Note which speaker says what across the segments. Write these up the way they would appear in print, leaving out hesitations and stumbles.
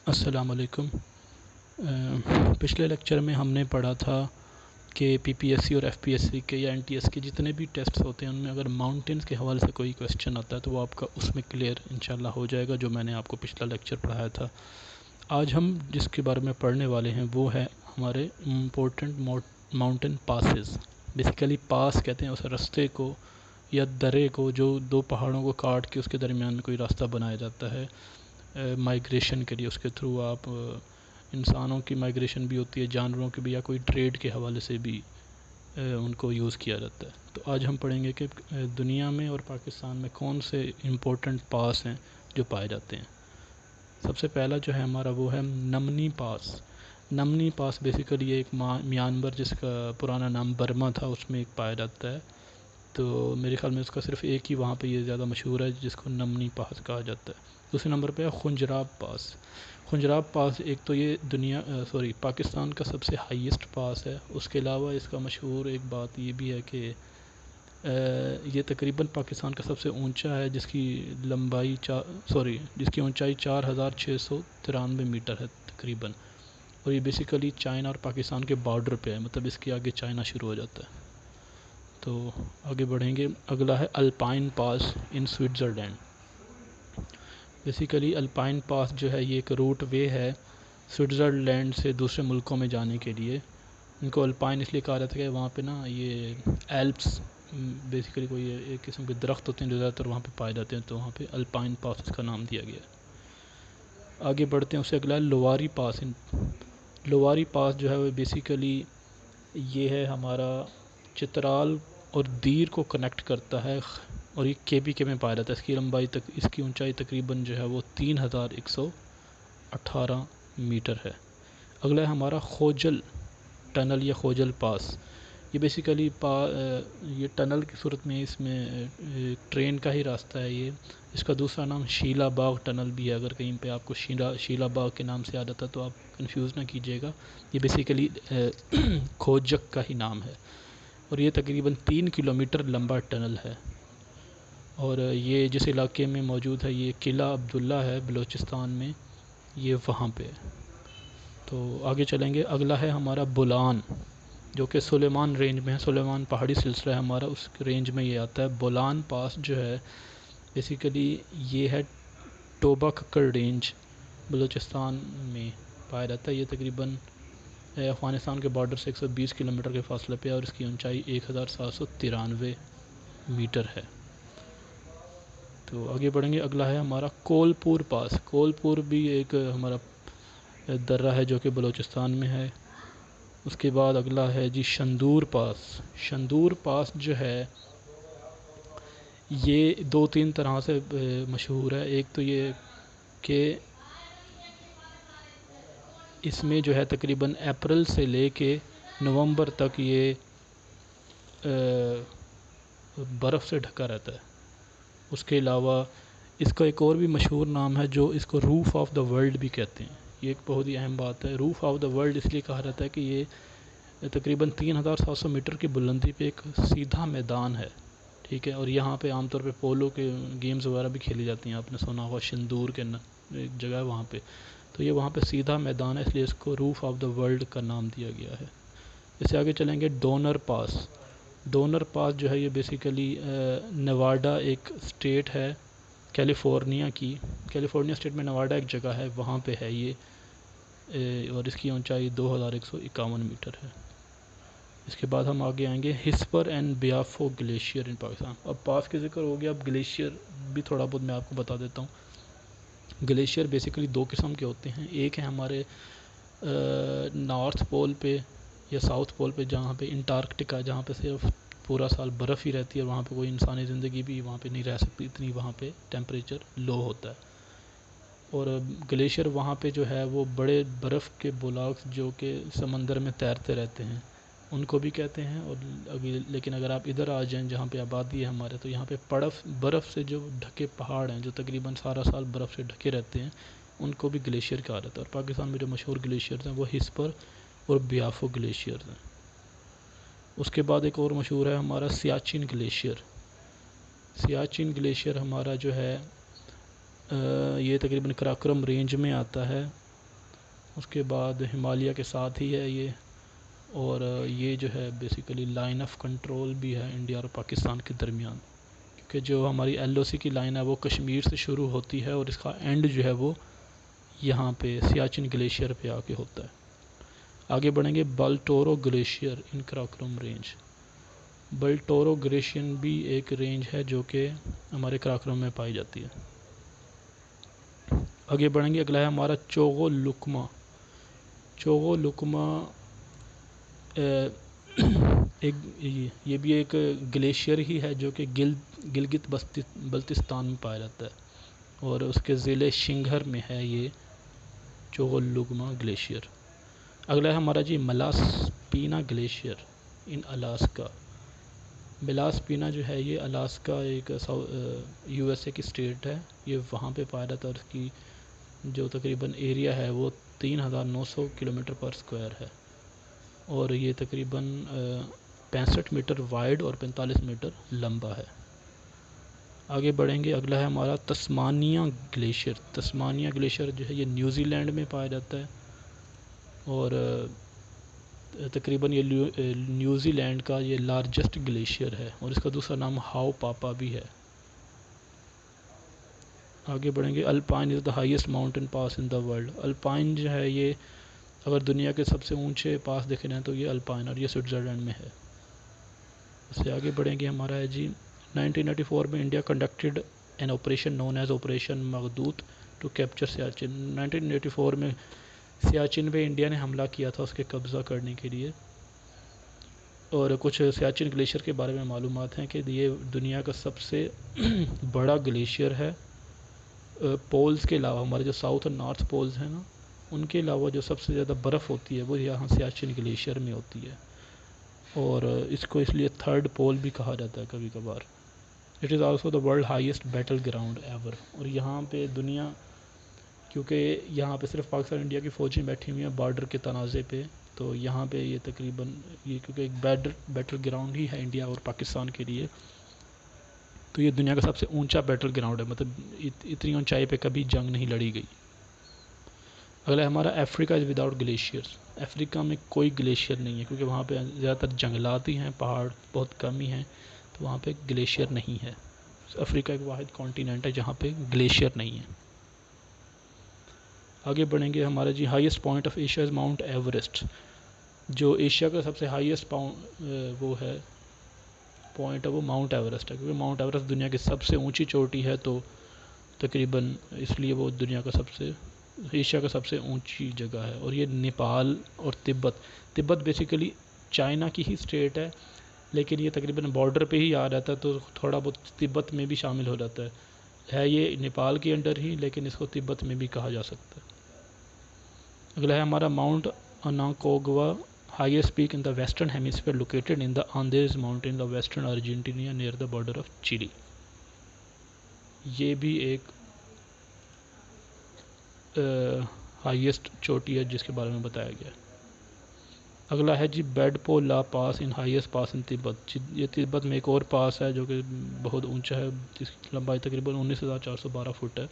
Speaker 1: السلام علیکم۔ پچھلے لیکچر میں ہم نے پڑھا تھا کہ پی پی ایس سی اور ایف پی ایس سی کے یا این ٹی ایس کے جتنے بھی ٹیسٹس ہوتے ہیں ان میں اگر ماؤنٹینس کے حوالے سے کوئی کویسچن آتا ہے تو وہ آپ کا اس میں کلیئر انشاءاللہ ہو جائے گا، جو میں نے آپ کو پچھلا لیکچر پڑھایا تھا۔ آج ہم جس کے بارے میں پڑھنے والے ہیں وہ ہے ہمارے امپورٹنٹ ماؤنٹین پاسز۔ بیسیکلی پاس کہتے ہیں اس راستے کو یا درے کو جو دو پہاڑوں کو کاٹ کے اس کے درمیان میں کوئی راستہ بنایا جاتا ہے مائیگریشن کے لیے۔ اس کے تھرو آپ انسانوں کی مائیگریشن بھی ہوتی ہے، جانوروں کی بھی، یا کوئی ٹریڈ کے حوالے سے بھی ان کو یوز کیا جاتا ہے۔ تو آج ہم پڑھیں گے کہ دنیا میں اور پاکستان میں کون سے امپورٹنٹ پاس ہیں جو پائے جاتے ہیں۔ سب سے پہلا جو ہے ہمارا وہ ہے نمنی پاس۔ نمنی پاس بیسیکلی ایک میانمار جس کا پرانا نام برما تھا اس میں ایک پایا جاتا ہے، تو میرے خیال میں اس کا صرف ایک ہی وہاں پہ یہ زیادہ مشہور ہے جس کو نمنی پاس کہا جاتا ہے۔ دوسرے نمبر پہ ہے خنجراب پاس۔ خنجراب پاس ایک تو یہ پاکستان کا سب سے ہائیسٹ پاس ہے۔ اس کے علاوہ اس کا مشہور ایک بات یہ بھی ہے کہ یہ تقریباً پاکستان کا سب سے اونچا ہے، جس کی اونچائی 4693 میٹر ہے تقریباً، اور یہ بیسیکلی چائنا اور پاکستان کے بارڈر پہ ہے، مطلب اس کے آگے چائنا شروع ہو جاتا ہے۔ تو آگے بڑھیں گے، اگلا ہے الپائن پاس ان سوئٹزرلینڈ۔ بیسیکلی الپائن پاس جو ہے یہ ایک روٹ وے ہے سوئٹزرلینڈ سے دوسرے ملکوں میں جانے کے لیے۔ ان کو الپائن اس لیے کہا جاتا ہے کہ وہاں پہ نا یہ ایلپس بیسیکلی کوئی ایک قسم کے درخت ہوتے ہیں جو زیادہ تر وہاں پہ پائے جاتے ہیں، تو وہاں پہ الپائن پاس اس کا نام دیا گیا ہے۔ آگے بڑھتے ہیں، اس سے اگلا ہے لواری پاس۔ لواری پاس جو ہے وہ بیسیکلی یہ ہے ہمارا چترال اور دیر کو کنیکٹ کرتا ہے، اور یہ کے پی کے میں پایا جاتا ہے۔ اس کی اونچائی تقریباً جو ہے وہ 3118 میٹر ہے۔ اگلا ہے ہمارا خوجل ٹنل یا خوجل پاس۔ یہ بیسیکلی یہ ٹنل کی صورت میں اس میں ٹرین کا ہی راستہ ہے یہ۔ اس کا دوسرا نام شیلا باغ ٹنل بھی ہے، اگر کہیں پہ آپ کو شیلا باغ کے نام سے آ جاتا تو آپ کنفیوز نہ کیجیے گا، یہ بیسیکلی کھوجک کا ہی نام ہے، اور یہ تقریباً 3 کلومیٹر لمبا ٹنل ہے، اور یہ جس علاقے میں موجود ہے یہ قلعہ عبداللہ ہے بلوچستان میں، یہ وہاں پہ۔ تو آگے چلیں گے، اگلا ہے ہمارا بولان جو کہ سلیمان رینج میں ہے، سلیمان پہاڑی سلسلہ ہے ہمارا، اس رینج میں یہ آتا ہے۔ بولان پاس جو ہے بیسیکلی یہ ہے ٹوبا ککڑ رینج بلوچستان میں پایا جاتا ہے۔ یہ تقریباً افغانستان کے بارڈر سے 120 کلومیٹر کے فاصلے پہ ہے، اور اس کی اونچائی 1793 میٹر ہے۔ تو آگے بڑھیں گے، اگلا ہے ہمارا کولپور پاس۔ کولپور بھی ایک ہمارا درہ ہے جو کہ بلوچستان میں ہے۔ اس کے بعد اگلا ہے جی شندور پاس۔ شندور پاس جو ہے یہ 2-3 طرح سے مشہور ہے۔ ایک تو یہ کہ اس میں جو ہے تقریباً اپریل سے لے کے نومبر تک یہ برف سے ڈھکا رہتا ہے۔ اس کے علاوہ اس کا ایک اور بھی مشہور نام ہے جو اس کو روف آف دا ورلڈ بھی کہتے ہیں۔ یہ ایک بہت ہی اہم بات ہے، روف آف دا ورلڈ اس لیے کہا جاتا ہے کہ یہ تقریباً 3700 میٹر کی بلندی پہ ایک سیدھا میدان ہے، ٹھیک ہے، اور یہاں پہ عام طور پہ پولو کے گیمز وغیرہ بھی کھیلی جاتی ہیں، آپ نے سنا ہوگا شندور کے ایک جگہ ہے وہاں پہ، تو یہ وہاں پہ سیدھا میدان ہے، اس لیے اس کو روف آف دا ورلڈ کا نام دیا گیا ہے۔ اس سے آگے چلیں گے ڈونر پاس۔ ڈونر پاس جو ہے یہ بیسیکلی نواڈا ایک اسٹیٹ ہے کیلیفورنیا کی، کیلیفورنیا اسٹیٹ میں نواڈا ایک جگہ ہے، وہاں پہ ہے یہ، اور اس کی اونچائی 2151 میٹر ہے۔ اس کے بعد ہم آگے آئیں گے ہسپر اینڈ بیافو گلیشیئر ان پاکستان۔ اب پاس کے ذکر ہو گیا، اب گلیشیئر بھی تھوڑا بہت میں آپ کو بتا دیتا ہوں۔ گلیشیئر بیسیکلی 2 قسم کے ہوتے ہیں، ایک ہے ہمارے نارتھ پول پہ یا ساؤتھ پول پہ، جہاں پہ انٹارکٹیکا، جہاں پہ صرف پورا سال برف ہی رہتی ہے، اور وہاں پہ کوئی انسانی زندگی بھی وہاں پہ نہیں رہ سکتی، اتنی وہاں پہ ٹیمپریچر لو ہوتا ہے۔ اور گلیشیئر وہاں پہ جو ہے وہ بڑے برف کے بلاکس جو کہ سمندر میں تیرتے رہتے ہیں ان کو بھی کہتے ہیں، اور لیکن اگر آپ ادھر آ جائیں جہاں پہ آبادی ہے ہمارے، تو یہاں پہ برف سے جو ڈھکے پہاڑ ہیں جو تقریباً سارا سال برف سے ڈھکے رہتے ہیں ان کو بھی گلیشیئر کہا جاتا ہے۔ اور پاکستان میں جو مشہور گلیشیئرز ہیں وہ ہسپر اور بیافو گلیشیئرز ہیں۔ اس کے بعد ایک اور مشہور ہے ہمارا سیاچن گلیشیئر۔ سیاچن گلیشیئر ہمارا جو ہے یہ تقریباً کراکرم رینج میں آتا ہے، اس کے بعد ہمالیہ کے ساتھ ہی ہے یہ، اور یہ جو ہے بیسیکلی لائن آف کنٹرول بھی ہے انڈیا اور پاکستان کے درمیان، کیونکہ جو ہماری ایل او سی کی لائن ہے وہ کشمیر سے شروع ہوتی ہے اور اس کا اینڈ جو ہے وہ یہاں پہ سیاچن گلیشیئر پہ آ کے ہوتا ہے۔ آگے بڑھیں گے بالٹورو گلیشیئر ان کراکرم رینج۔ بالٹورو گلیشیئر بھی ایک رینج ہے جو کہ ہمارے کراکرم میں پائی جاتی ہے۔ آگے بڑھیں گے، اگلا ہے ہمارا چوغو لکما۔ چوغو لکما ایک یہ بھی ایک گلیشیئر ہی ہے جو کہ گلگت بلتستان میں پایا جاتا ہے، اور اس کے ضلع شنگھر میں ہے یہ چوغو لکما گلیشیئر۔ اگلا ہے ہمارا جی ملاسپینا گلیشیئر ان الاسکا۔ ملاسپینا جو ہے یہ الاسکا ایک یو ایس اے کی اسٹیٹ ہے، یہ وہاں پہ پایا جاتا ہے، اور اس کی جو تقریباً ایریا ہے وہ 3900 کلومیٹر پر اسکوائر ہے، اور یہ تقریباً 65 میٹر وائڈ اور 45 میٹر لمبا ہے۔ آگے بڑھیں گے، اگلا ہے ہمارا تسمانیہ گلیشیئر۔ تسمانیہ گلیشیئر جو ہے یہ نیوزی لینڈ میں پایا جاتا ہے، اور تقریباً یہ نیوزی لینڈ کا یہ لارجسٹ گلیشیئر ہے، اور اس کا دوسرا نام ہاؤ پاپا بھی ہے۔ آگے بڑھیں گے، alpine is the highest mountain pass in the world. Alpine جو ہے یہ اگر دنیا کے سب سے اونچے پاس دیکھے جائیں تو یہ الپائن، اور یہ سوئٹزرلینڈ میں ہے۔ اس سے آگے بڑھیں گے، ہمارا ہے جی 1994 میں India conducted an operation known as operation Meghdoot to capture Siachen. 1984 میں سیاچن پہ انڈیا نے حملہ کیا تھا اس کے قبضہ کرنے کے لیے، اور کچھ سیاچن گلیشیئر کے بارے میں معلومات ہیں کہ یہ دنیا کا سب سے بڑا گلیشیئر ہے۔ پولز کے علاوہ ہمارے جو ساؤتھ اور نارتھ پولز ہیں نا، ان کے علاوہ جو سب سے زیادہ برف ہوتی ہے وہ یہاں سیاچن گلیشیئر میں ہوتی ہے، اور اس کو اس لیے تھرڈ پول بھی کہا جاتا ہے کبھی کبھار۔ It is also the world highest battle ground ever. اور یہاں پہ دنیا، کیونکہ یہاں پہ صرف پاکستان انڈیا کی فوجیں بیٹھی ہوئی ہیں بارڈر کے تنازع پہ، تو یہاں پہ یہ تقریباً یہ کیونکہ ایک بیٹل گراؤنڈ ہی ہے انڈیا اور پاکستان کے لیے، تو یہ دنیا کا سب سے اونچا بیٹل گراؤنڈ ہے، مطلب اتنی اونچائی پہ کبھی جنگ نہیں لڑی گئی۔ اگلا ہمارا افریقہ از وداؤٹ گلیشیئرس۔ افریقہ میں کوئی گلیشیئر نہیں ہے، کیونکہ وہاں پہ زیادہ تر جنگلات ہی ہیں، پہاڑ بہت کم ہی ہیں، تو وہاں پہ گلیشیئر نہیں ہے۔ افریقہ ایک واحد کانٹیننٹ ہے جہاں پہ گلیشیئر نہیں ہے۔ آگے بڑھیں گے، ہمارا جی highest point of Asia is Mount Everest. جو ایشیا کا سب سے ہائیسٹ وہ ہے پوائنٹ ہے وہ ماؤنٹ ایوریسٹ ہے، کیونکہ ماؤنٹ ایوریسٹ دنیا کی سب سے اونچی چوٹی ہے، تو تقریباً اس لیے وہ دنیا کا ایشیا کا سب سے اونچی جگہ ہے۔ اور یہ نیپال اور تبت بیسیکلی چائنا کی ہی اسٹیٹ ہے، لیکن یہ تقریباً بارڈر پہ ہی آ جاتا ہے، تو تھوڑا بہت تبت میں بھی شامل ہو جاتا ہے یہ نیپال کے انڈر ہی، لیکن اس کو تبت میں بھی کہا جا سکتا ہے۔ اگلا ہے ہمارا Mount Aconcagua, highest peak in the western hemisphere located in the Andes mountain the western Argentina near the border of Chile. یہ بھی ایک ہائیسٹ چوٹی ہے جس کے بارے میں بتایا گیا ہے۔ اگلا ہے جی بیڈ پو لا پاس ان ہائیسٹ پاس ان تبت۔ یہ تبت میں ایک اور پاس ہے جو کہ بہت اونچا ہے، جس کی لمبائی تقریباً 19,412 فٹ ہے۔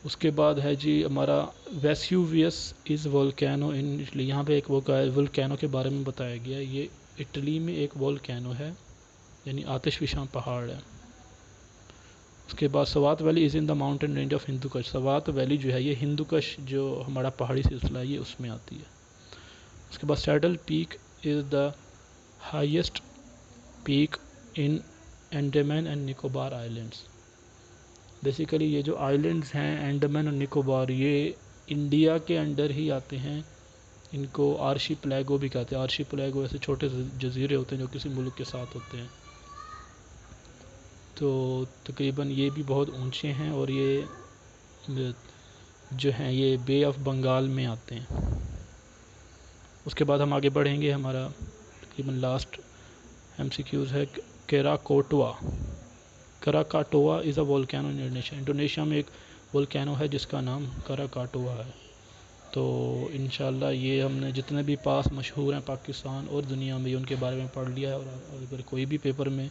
Speaker 1: اس کے بعد ہے جی ہمارا ویسیوویس از والکینو ان اٹلی۔ یہاں پہ ایک والکینو کے بارے میں بتایا گیا ہے، یہ اٹلی میں ایک والکینو ہے، یعنی آتش فشاں پہاڑ ہے۔ اس کے بعد Swat valley is in the mountain range of Hindu Kush. Swat valley جو ہے یہ ہندو کش جو ہمارا پہاڑی سلسلہ ہے یہ اس میں آتی ہے۔ اس کے بعد Saddle Peak is the highest peak in Andaman and Nicobar islands. Basically یہ جو آئیلینڈز ہیں انڈیمان اور نکوبار، یہ انڈیا کے انڈر ہی آتے ہیں، ان کو آرشی پلیگو بھی کہتے ہیں۔ آرشی پلیگو ایسے چھوٹے جزیرے ہوتے ہیں جو کسی ملک کے ساتھ ہوتے ہیں، تو تقریباً یہ بھی بہت اونچے ہیں، اور یہ جو ہیں یہ بے آف بنگال میں آتے ہیں۔ اس کے بعد ہم آگے بڑھیں گے، ہمارا تقریباً لاسٹ ایم سی کیوز ہے کیراکوٹوا۔ کراکاٹوا از اے والکینو ان انڈونیشیا۔ انڈونیشیا میں ایک والکینو ہے جس کا نام کراکاٹوا ہے۔ تو انشاءاللہ یہ ہم نے جتنے بھی پاس مشہور ہیں پاکستان اور دنیا میں ان کے بارے میں پڑھ لیا ہے، اور اگر کوئی بھی پیپر میں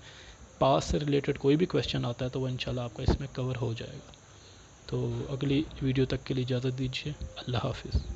Speaker 1: پاس سے ریلیٹڈ کوئی بھی کویشچن آتا ہے تو وہ انشاءاللہ آپ کا اس میں کور ہو جائے گا۔ تو اگلی ویڈیو تک کے لیے اجازت دیجیے، اللہ حافظ۔